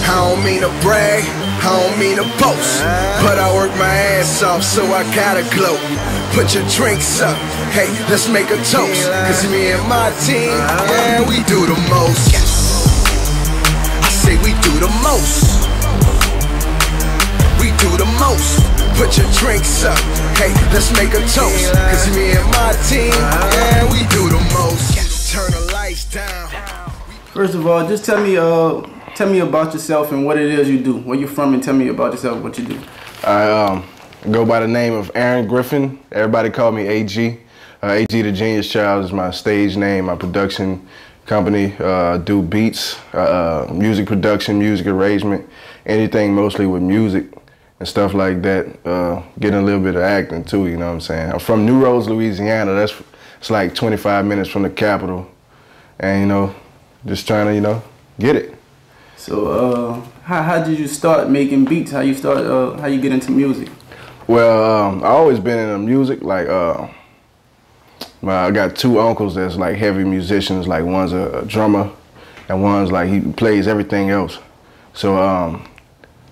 I don't mean to brag, I don't mean to boast, but I work my ass off, so I gotta gloat. Put your drinks up, hey, let's make a toast, cause me and my team, yeah, we do the most. I say we do the most. We do the most. Put your drinks up, hey, let's make a toast, cause me and my team, yeah, we do the most. Turn the lights down. First of all, just tell me about yourself and what it is you do. Where you from, and tell me about yourself, what you do. I go by the name of Aaron Griffin. Everybody call me AG. AG the GChild is my stage name, my production company. Do beats, music production, music arrangement, anything mostly with music and stuff like that. Getting a little bit of acting too, you know what I'm saying? I'm from New Roads, Louisiana. It's like 25 minutes from the capital. And, you know, just trying to, you know, get it. So, how did you start making beats? How you get into music? Well, I always been into music. Like, I got two uncles that's like heavy musicians. Like, one's a drummer, and one's like he plays everything else. So,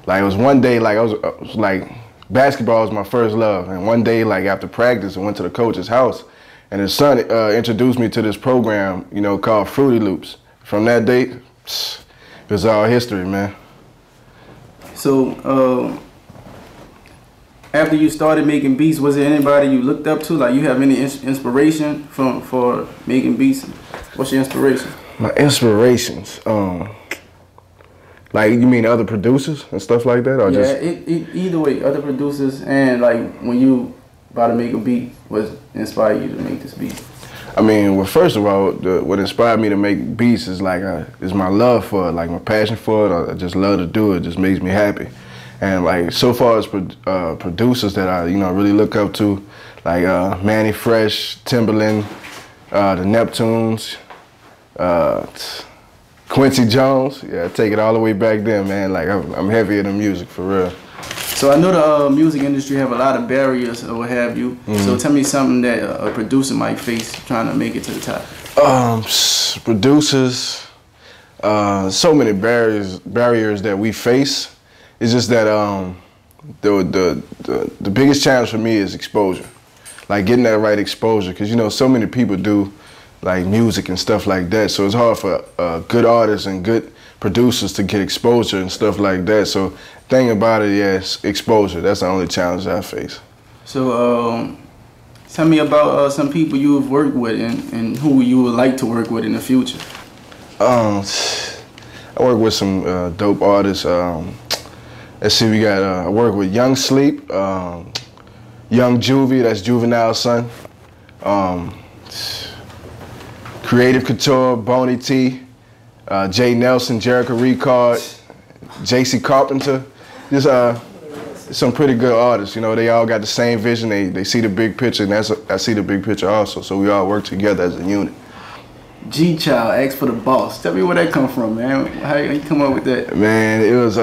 like, it was one day, like I was like, basketball was my first love. And one day, like after practice, I went to the coach's house, and his son introduced me to this program, you know, called Fruity Loops. From that date, it was all history, man. So, after you started making beats, was there anybody you looked up to? Like, you have any inspiration for making beats? What's your inspiration? My inspirations, like, you mean other producers and stuff like that, or yeah, just? Either way, other producers, and like when you about to make a beat, what inspired you to make this beat? I mean, well, first of all, what inspired me to make beats is like is my love for it, like my passion for it. I just love to do it. It just makes me happy. And like so far as producers that I really look up to, like Manny Fresh, Timberland, the Neptunes, Quincy Jones. Yeah, take it all the way back then, man. Like I'm heavy into music for real. So I know the music industry have a lot of barriers or what have you. So tell me something that a producer might face trying to make it to the top. Producers, so many barriers that we face. It's just that the biggest challenge for me is exposure, like getting that right exposure, because you know so many people do like music and stuff like that. So it's hard for good artists and good producers to get exposure and stuff like that. So thing about it, yes, exposure. That's the only challenge I face. So tell me about some people you've worked with and who you would like to work with in the future. I work with some dope artists. Let's see, we got I work with Young Sleep, Young Juvie, that's Juvenile's son. Creative Couture, Boney T, Jay Nelson, Jericho Ricard, JC Carpenter. Just some pretty good artists. You know, they all got the same vision. They see the big picture, and I see the big picture also. So we all work together as a unit. GChild, ask for the boss. Tell me where that come from, man. How you come up with that? Man, it was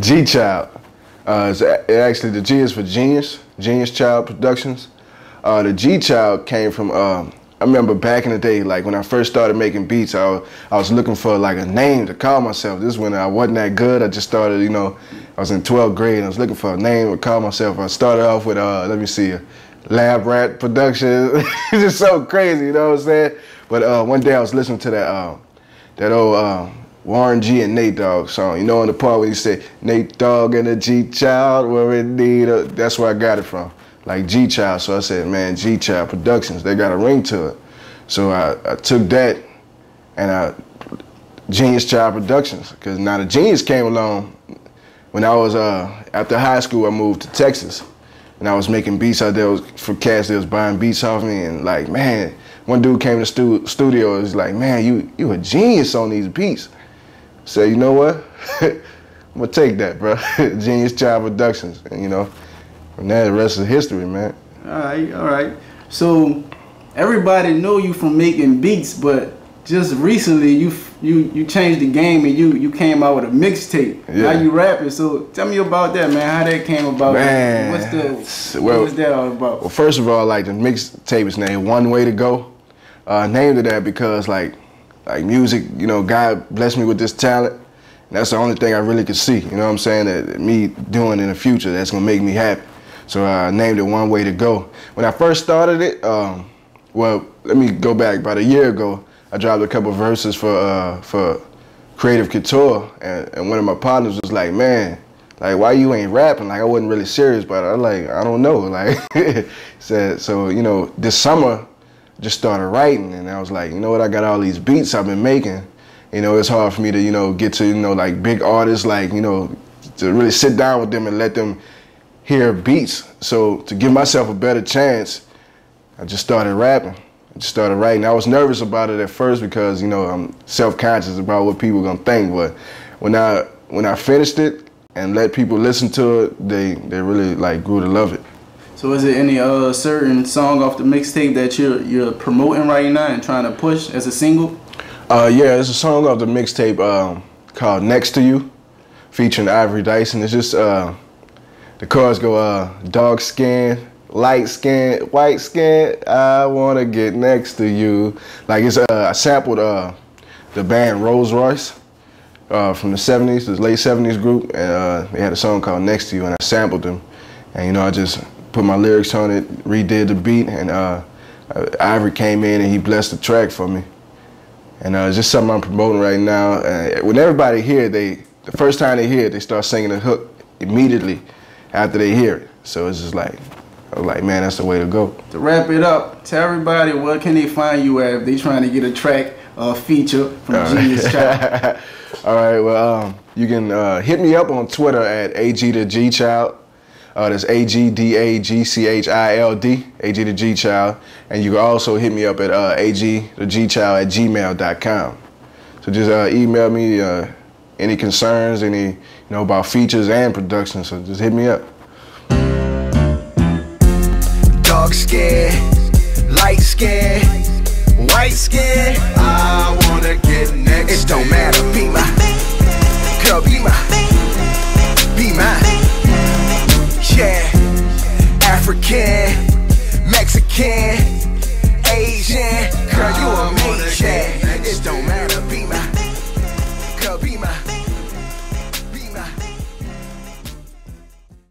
GChild. Actually, the G is for Genius, GChild Productions. The GChild came from, I remember back in the day, like when I first started making beats, I was looking for like a name to call myself. This is when I wasn't that good. I just started, you know, I was in 12th grade and I was looking for a name to call myself. I started off with, let me see, Lab Rat Productions. It's just so crazy, you know what I'm saying? But one day I was listening to that old Warren G and Nate Dogg song. You know, in the part where he said, Nate Dogg and the GChild were in need of, that's where I got it from. Like GChild, so I said, man, GChild Productions, they got a ring to it. So I took that and GChild Productions, because now the Genius came along when I was, after high school, I moved to Texas. And I was making beats out there for cats that was buying beats off me, and like, man, one dude came to the studio and was like, man, you a genius on these beats. I said, you know what? I'm gonna take that, bro. GChild Productions, and you know, from there, the rest is history, man. All right. So everybody know you from making beats, but just recently you changed the game and you came out with a mixtape. Yeah. Now you rapping. So tell me about that, man. How that came about? Man, what was that all about? Well, first of all, like the mixtape is named One Way to Go. named it that because like music, you know, God blessed me with this talent. And that's the only thing I really could see, you know what I'm saying, that me doing in the future that's gonna make me happy. So I named it One Way to Go. When I first started it, well, let me go back. About a year ago, I dropped a couple verses for Creative Couture, and one of my partners was like, man, like, why you ain't rapping? Like, I wasn't really serious about it. I was like, I don't know. Like, said, so, you know, this summer, just started writing, and I was like, you know what, I got all these beats I've been making. You know, it's hard for me to, you know, get to, you know, like big artists, like, you know, to really sit down with them and let them hear beats. So to give myself a better chance, I just started rapping. I just started writing. I was nervous about it at first because, you know, I'm self-conscious about what people are gonna think, but when I finished it and let people listen to it, they really like grew to love it. So is there any certain song off the mixtape that you're promoting right now and trying to push as a single? Yeah, there's a song off the mixtape called Next to You, featuring Ivory Dice, and it's just, the chorus go, dark skin, light skin, white skin, I wanna get next to you. Like it's, I sampled the band Rolls Royce from the 70s, this late 70s group, and they had a song called Next to You, and I sampled them. And you know, I just put my lyrics on it, redid the beat, and Ivory came in and he blessed the track for me. And it's just something I'm promoting right now. When everybody hear it, the first time they hear it, they start singing the hook immediately after they hear it. So it's just like, I was like, man, that's the way to go. To wrap it up, tell everybody where can they find you at if they trying to get a track or feature from GChild. All right, well, you can hit me up on Twitter at AG2GChild. That's AGDAGCHILD, AG2GChild. And you can also hit me up at AG2GChild@gmail.com. So just email me any concerns, any, about features and production. So just hit me up. Dark skin, light skin, white skin. I wanna get next. It don't matter. Be my girl. Be my. Yeah, African, Mexican.